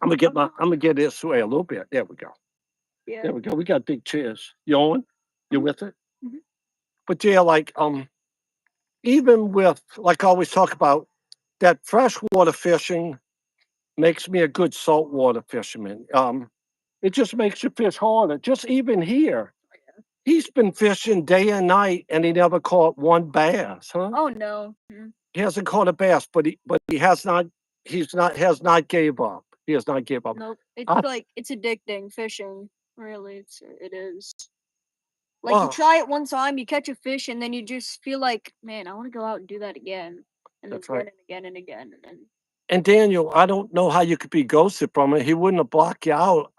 Speaker 1: I'm gonna get this way a little bit. There we go.
Speaker 2: Yeah.
Speaker 1: There we go. We got big chairs. You on? You with it?
Speaker 2: Mhm.
Speaker 1: But yeah, like even with like I always talk about that freshwater fishing makes me a good saltwater fisherman. It just makes you fish harder. Just even here, he's been fishing day and night, and he never caught one bass, huh?
Speaker 2: Oh no. Mhm.
Speaker 1: He hasn't caught a bass, but he has not. Has not gave up. He has not gave up.
Speaker 2: Nope. It's
Speaker 1: I,
Speaker 2: like it's addicting fishing. Really, it is. Like you
Speaker 1: oh,
Speaker 2: try it one time, you catch a fish, and then you just feel like, man, I want to go out and do that again, and then
Speaker 1: that's right.
Speaker 2: again and again and again, and then.
Speaker 1: And Daniel, I don't know how you could be ghosted from it. He wouldn't have blocked you out.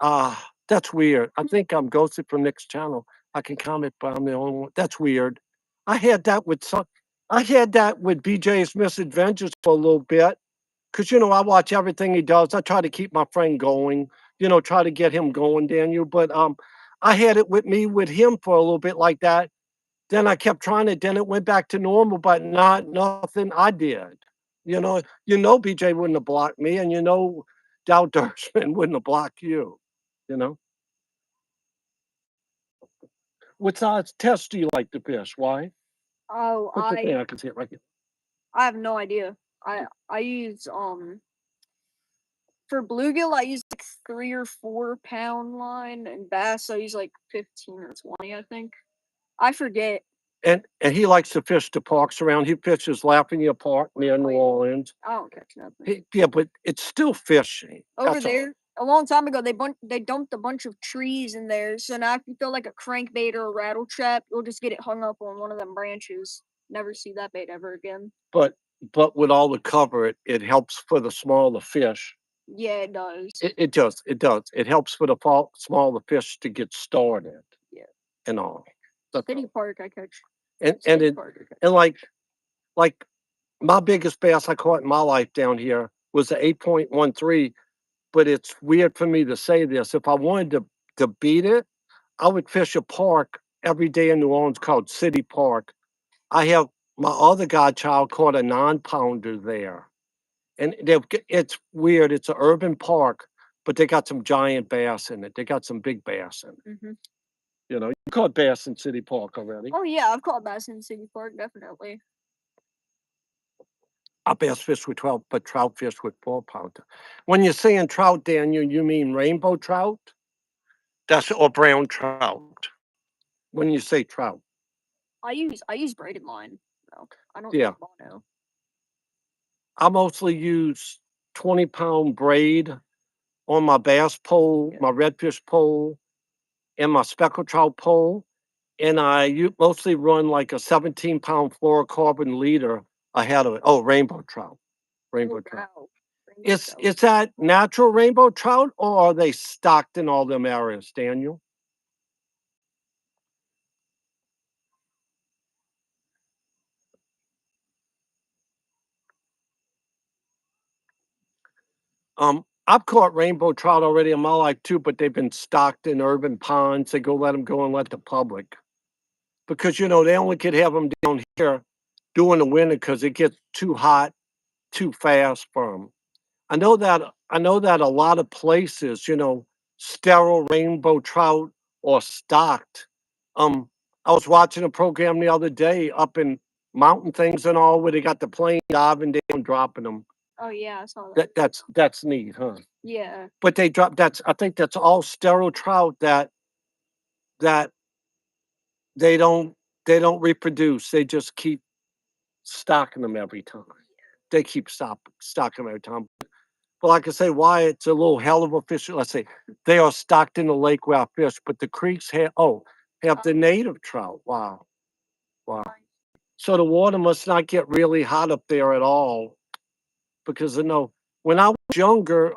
Speaker 1: That's weird. I think I'm ghosted from next channel. I can comment, but I'm the only one. That's weird. I had that with some. I had that with BJ's Misadventures for a little bit, because I watch everything he does. I try to keep my friend going. Try to get him going, Daniel. But I had it with me with him for a little bit like that. Then I kept trying it. Then it went back to normal, but not nothing I did. BJ wouldn't have blocked me, and Dow Dershman wouldn't have blocked you. You know, what size test do you like to fish? Why?
Speaker 2: Oh,
Speaker 1: Put the thing I can see it right here.
Speaker 2: I have no idea. I use for bluegill I use like 3 or 4 pound line, and bass I use like 15 or 20, I think. I forget.
Speaker 1: And he likes to fish the parks around. He fishes Lafayette Park near New
Speaker 2: Oh, yeah.
Speaker 1: Orleans.
Speaker 2: I don't catch nothing.
Speaker 1: Yeah, but it's still fishing.
Speaker 2: Over
Speaker 1: That's all.
Speaker 2: there, a long time ago, they dumped a bunch of trees in there. So now if you feel like a crankbait or a rattle trap, you'll just get it hung up on one of them branches. Never see that bait ever again.
Speaker 1: But with all the cover, it helps for the smaller fish.
Speaker 2: Yeah, it does.
Speaker 1: It does. It does. It helps for the smaller fish to get started.
Speaker 2: Yeah.
Speaker 1: And all.
Speaker 2: City Park I catch.
Speaker 1: And like my biggest bass I caught in my life down here was the 8.13. But it's weird for me to say this. If I wanted to beat it, I would fish a park every day in New Orleans called City Park. I have my other godchild caught a 9-pounder there. And it's weird. It's an urban park, but they got some giant bass in it. They got some big bass in it.
Speaker 2: Mm-hmm.
Speaker 1: You caught bass in City Park already.
Speaker 2: Oh yeah, I've caught bass in City Park, definitely.
Speaker 1: I bass fish with 12, but trout fish with 4-pounder. When you're saying trout, Daniel, you mean rainbow trout? Or brown trout. When you say trout.
Speaker 2: I use braided line. No, I don't
Speaker 1: Yeah.
Speaker 2: use mono.
Speaker 1: I mostly use 20-pound braid on my bass pole, my redfish pole, and my speckled trout pole. And I mostly run like a 17-pound fluorocarbon leader ahead of it. Oh, rainbow trout. Rainbow trout.
Speaker 2: Wow.
Speaker 1: Is that natural rainbow trout, or are they stocked in all them areas, Daniel? I've caught rainbow trout already in my life too, but they've been stocked in urban ponds. They go let them go and let the public because they only could have them down here during the winter because it gets too hot too fast for them. I know that a lot of places, sterile rainbow trout or stocked. Um, I was watching a program the other day up in mountain things and all where they got the plane diving down, dropping them.
Speaker 2: Oh yeah, I saw that.
Speaker 1: That's neat, huh?
Speaker 2: Yeah.
Speaker 1: But they drop I think that's all sterile trout that they don't they don't reproduce. They just keep stocking them every time. They keep stocking them every time. But like I say, why it's a little hell of a fish. Let's say they are stocked in the lake where I fish, but the creeks have the native trout. Wow, wow. So the water must not get really hot up there at all because when I was younger,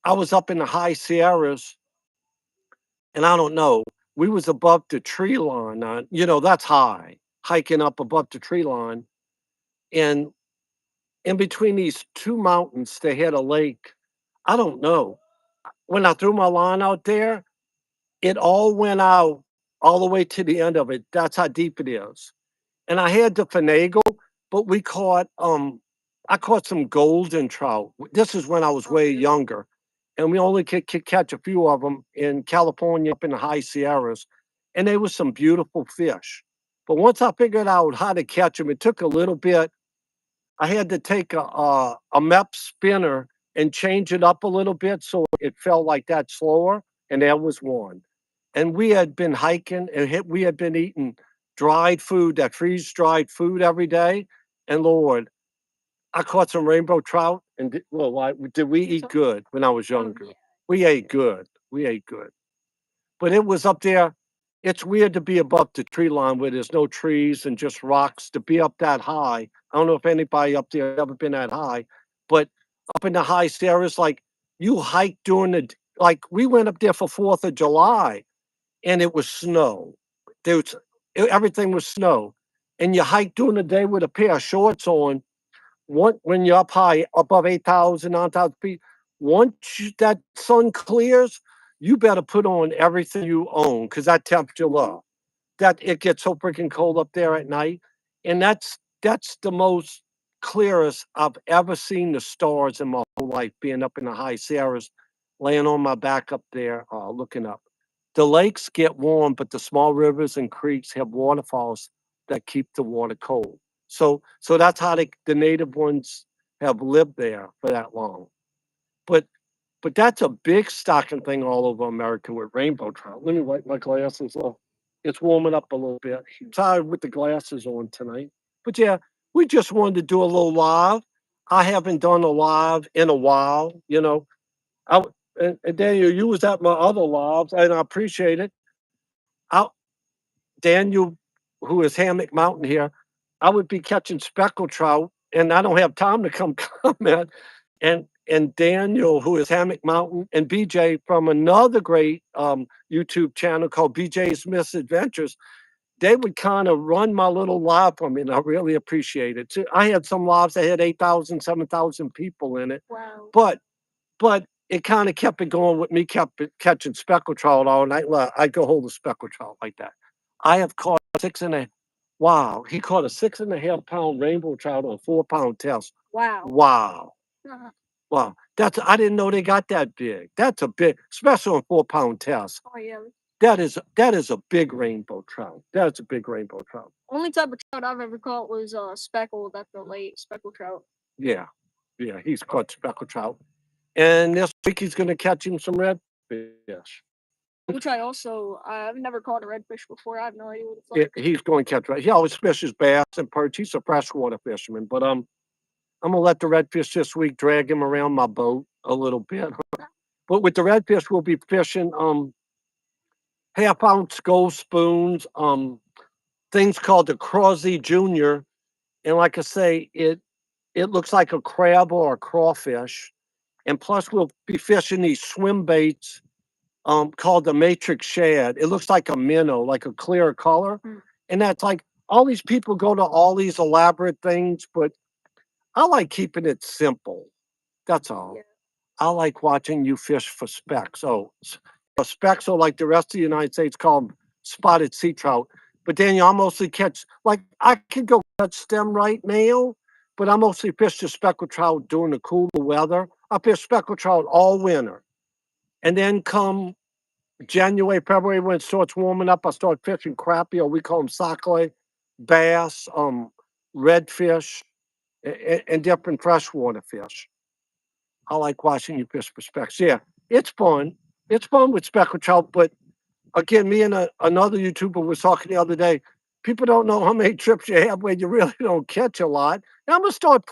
Speaker 1: I was up in the high Sierras, and I don't know, we was above the tree line. That's high, hiking up above the tree line, and in between these two mountains, they had a lake. I don't know. When I threw my line out there, it all went out all the way to the end of it. That's how deep it is. And I had to finagle, but I caught some golden trout. This is when I was way younger. And we only could catch a few of them in California up in the high Sierras. And they were some beautiful fish. But once I figured out how to catch them, it took a little bit. I had to take a MEP spinner and change it up a little bit so it felt like that slower, and that was one. And we had been hiking and we had been eating dried food, that freeze dried food every day. And Lord, I caught some rainbow trout. And did we eat good when I was younger? We ate good. We ate good. But it was up there. It's weird to be above the tree line where there's no trees and just rocks. To be up that high, I don't know if anybody up there ever been that high, but up in the high Sierras, like you hike during like we went up there for 4th of July and it was snow. There was everything was snow, and you hike during the day with a pair of shorts on. When you're up high, above 8,000, 9,000 feet, once that sun clears, you better put on everything you own because that temperature low. That it gets so freaking cold up there at night, and that's the most clearest I've ever seen the stars in my whole life. Being up in the high Sierras, laying on my back up there, looking up. The lakes get warm, but the small rivers and creeks have waterfalls that keep the water cold. So that's how the native ones have lived there for that long. But but that's a big stocking thing all over America with rainbow trout. Let me wipe my glasses off. It's warming up a little bit. I'm tired with the glasses on tonight. But yeah, we just wanted to do a little live. I haven't done a live in a while. And Daniel, you was at my other lives, and I appreciate it. I, Daniel, who is Hammock Mountain here, I would be catching speckled trout, and I don't have time to come comment. And Daniel, who is Hammock Mountain, and BJ from another great YouTube channel called BJ's Misadventures, they would kind of run my little live for me, and I really appreciate it. Too. I had some lives that had 8,000, 7,000 people in it.
Speaker 2: Wow.
Speaker 1: But it kind of kept it going with me catching speckled trout all night long. I'd go hold a speckled trout like that. I have caught wow, he caught a 6.5 pound rainbow trout on a 4 pound test.
Speaker 2: Wow.
Speaker 1: Wow.
Speaker 2: Uh-huh.
Speaker 1: Wow. I didn't know they got that big. That's a big, especially on 4 pound test.
Speaker 2: Oh yeah.
Speaker 1: That is a big rainbow trout. That's a big rainbow trout.
Speaker 2: Only type of trout I've ever caught was speckled at the lake, speckled trout.
Speaker 1: Yeah. Yeah, he's caught speckled trout. And this week he's gonna catch him some redfish.
Speaker 2: Which I've never caught a redfish before. I have no idea what it's
Speaker 1: Yeah,
Speaker 2: like.
Speaker 1: he's going to catch red. He always fishes bass and perch. He's a freshwater fisherman, but I'm gonna let the redfish this week drag him around my boat a little bit. But with the redfish, we'll be fishing 1/2 ounce gold spoons, things called the Crozzy Junior, and like I say, it looks like a crab or a crawfish. And plus, we'll be fishing these swim baits called the matrix shad. It looks like a minnow, like a clear color. And that's like all these people go to all these elaborate things, but I like keeping it simple. That's all.
Speaker 2: Yeah.
Speaker 1: I like watching you fish for specks. So specks are like the rest of the United States call 'em spotted sea trout. But Daniel, I mostly catch like I could go catch them right now, but I mostly fish the speckled trout during the cooler weather. I fish speckled trout all winter. And then come January, February, when it starts warming up, I start fishing crappie, or we call them sockeye, bass, redfish, and different freshwater fish. I like watching you fish for specks. Yeah, it's fun. It's fun with speckled trout. But again, me and another YouTuber was talking the other day. People don't know how many trips you have where you really don't catch a lot. And I'm gonna start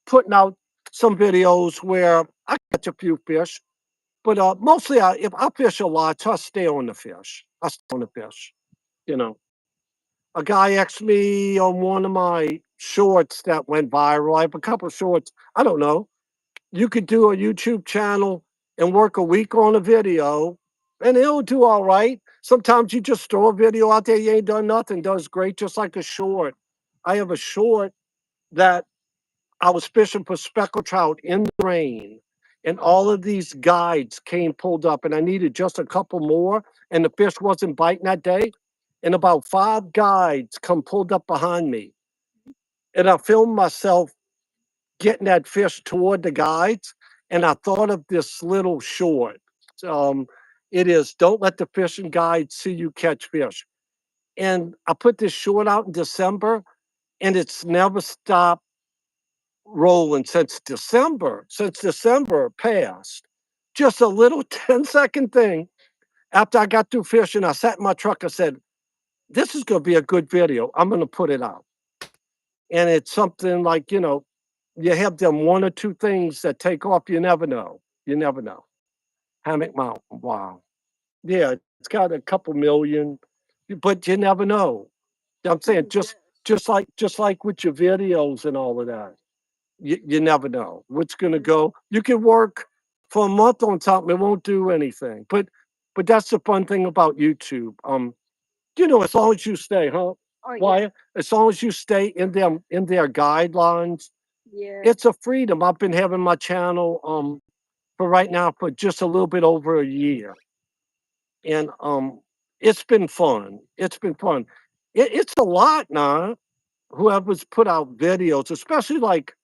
Speaker 1: putting out some videos where I catch a few fish, but mostly if I fish a lot, so I stay on the fish. I stay on the fish. You know, a guy asked me on one of my shorts that went viral. I have a couple of shorts. I don't know, you could do a YouTube channel and work a week on a video and it'll do all right. Sometimes you just throw a video out there, you ain't done nothing, does great, just like a short. I have a short that I was fishing for speckled trout in the rain, and all of these guides came pulled up, and I needed just a couple more, and the fish wasn't biting that day. And about five guides come pulled up behind me, and I filmed myself getting that fish toward the guides. And I thought of this little short. Um, it is "Don't let the fishing guide see you catch fish." And I put this short out in December, and it's never stopped rolling since December. Since December passed, just a little 10-second thing. After I got through fishing, I sat in my truck. I said, "This is going to be a good video. I'm going to put it out." And it's something like, you have them one or two things that take off. You never know. You never know. Hammock Mountain. Wow. Yeah, it's got a couple million, but you never know. I'm saying just like with your videos and all of that. You never know what's gonna go. You can work for a month on something, it won't do anything. But that's the fun thing about YouTube. As long as you stay, huh?
Speaker 2: Oh yeah,
Speaker 1: Why? As long as you stay in their guidelines,
Speaker 2: yeah.
Speaker 1: it's a freedom. I've been having my channel for right now for just a little bit over a year, and it's been fun. It's been fun. It's a lot now. Whoever's put out videos, especially like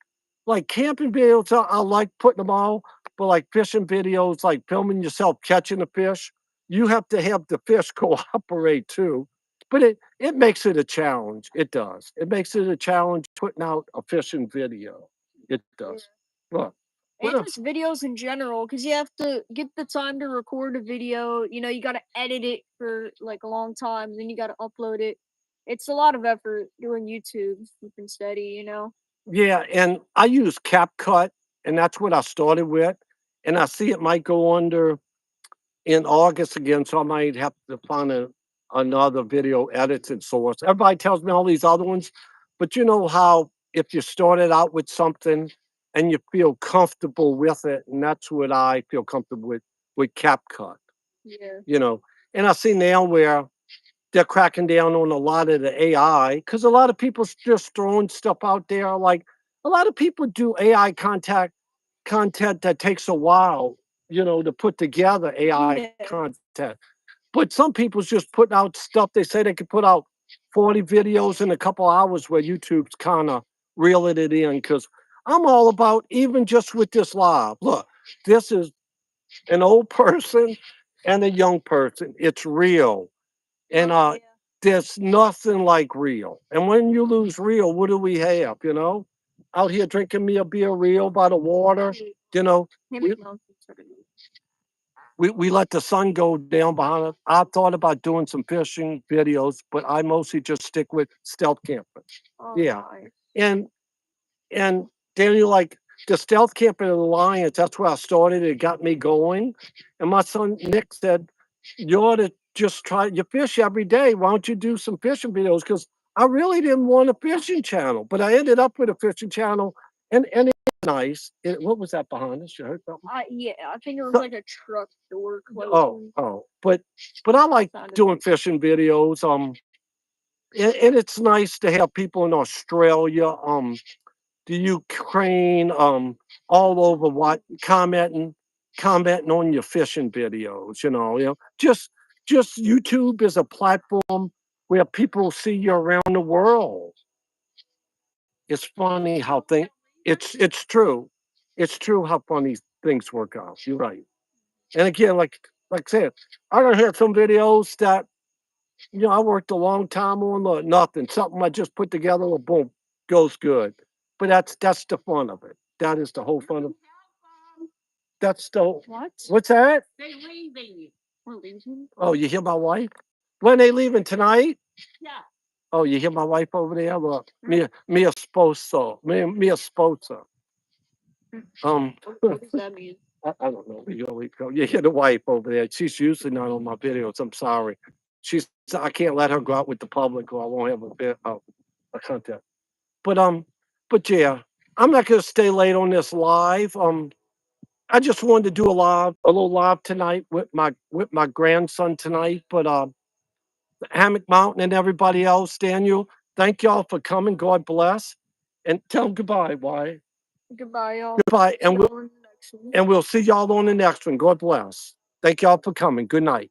Speaker 1: camping videos, I like putting them all, but like fishing videos, like filming yourself catching a fish, you have to have the fish cooperate too. But it makes it a challenge. It does. It makes it a challenge putting out a fishing video. It
Speaker 2: Yeah.
Speaker 1: does. Look, what
Speaker 2: And
Speaker 1: else?
Speaker 2: just videos in general, because you have to get the time to record a video. You got to edit it for like a long time, then you got to upload it. It's a lot of effort doing YouTube, keeping steady.
Speaker 1: Yeah, and I use CapCut, and that's what I started with. And I see it might go under in August again, so I might have to find another video editing source. Everybody tells me all these other ones, but you know how if you started out with something and you feel comfortable with it, and that's what I feel comfortable with CapCut,
Speaker 2: Yeah.
Speaker 1: you know. And I see now where they're cracking down on a lot of the AI because a lot of people's just throwing stuff out there. Like a lot of people do AI content that takes a while, to put together AI
Speaker 2: Yeah.
Speaker 1: content. But some people's just putting out stuff. They say they could put out 40 videos in a couple hours where YouTube's kind of reeling it in because I'm all about even just with this live. Look, this is an old person and a young person. It's real. And
Speaker 2: Yeah.
Speaker 1: there's nothing like real. And when you lose real, what do we have? Out here drinking me a beer real by the water. You know,
Speaker 2: Him
Speaker 1: we,
Speaker 2: and Mountains are good.
Speaker 1: we let the sun go down behind us. I thought about doing some fishing videos, but I mostly just stick with stealth camping.
Speaker 2: Oh,
Speaker 1: Yeah.
Speaker 2: nice.
Speaker 1: And and Daniel, like the stealth camping alliance, that's where I started. It got me going. And my son Nick said, "You ought to just try. You fish every day. Why don't you do some fishing videos?" Because I really didn't want a fishing channel, but I ended up with a fishing channel, and it's nice. What was that behind us? You heard something?
Speaker 2: Yeah, I think it was
Speaker 1: So-
Speaker 2: like a truck door
Speaker 1: Oh,
Speaker 2: closing.
Speaker 1: oh, but I like
Speaker 2: Sounded
Speaker 1: doing
Speaker 2: like
Speaker 1: fishing videos. And it's nice to have people in Australia. the Ukraine, all over what commenting on your fishing videos, just YouTube is a platform where people see you around the world. It's funny how things it's true. It's true how funny things work out. You're right. And again, like I said, I don't hear some videos that I worked a long time on nothing. Something I just put together, boom, goes good. But that's the fun of it. That is the whole fun of that's the
Speaker 2: What?
Speaker 1: what's that?
Speaker 2: We're leaving?
Speaker 1: Oh, you hear my wife? When they leaving tonight?
Speaker 2: Yeah.
Speaker 1: Oh, you hear my wife over there? Look, mia sposo, mia sposa.
Speaker 2: What does that mean?
Speaker 1: I don't know. You hear the wife over there. She's usually not on my videos. I'm sorry. I can't let her go out with the public or I won't have a bit of a content. But yeah, I'm not gonna stay late on this live. I just wanted to do a little live tonight with my grandson tonight. But Hammock Mountain and everybody else, Daniel, thank y'all for coming. God bless. And tell them goodbye. Why?
Speaker 2: Goodbye, y'all.
Speaker 1: Goodbye.
Speaker 2: See y'all in the next one.
Speaker 1: And we'll see y'all on the next one. God bless. Thank y'all for coming. Good night.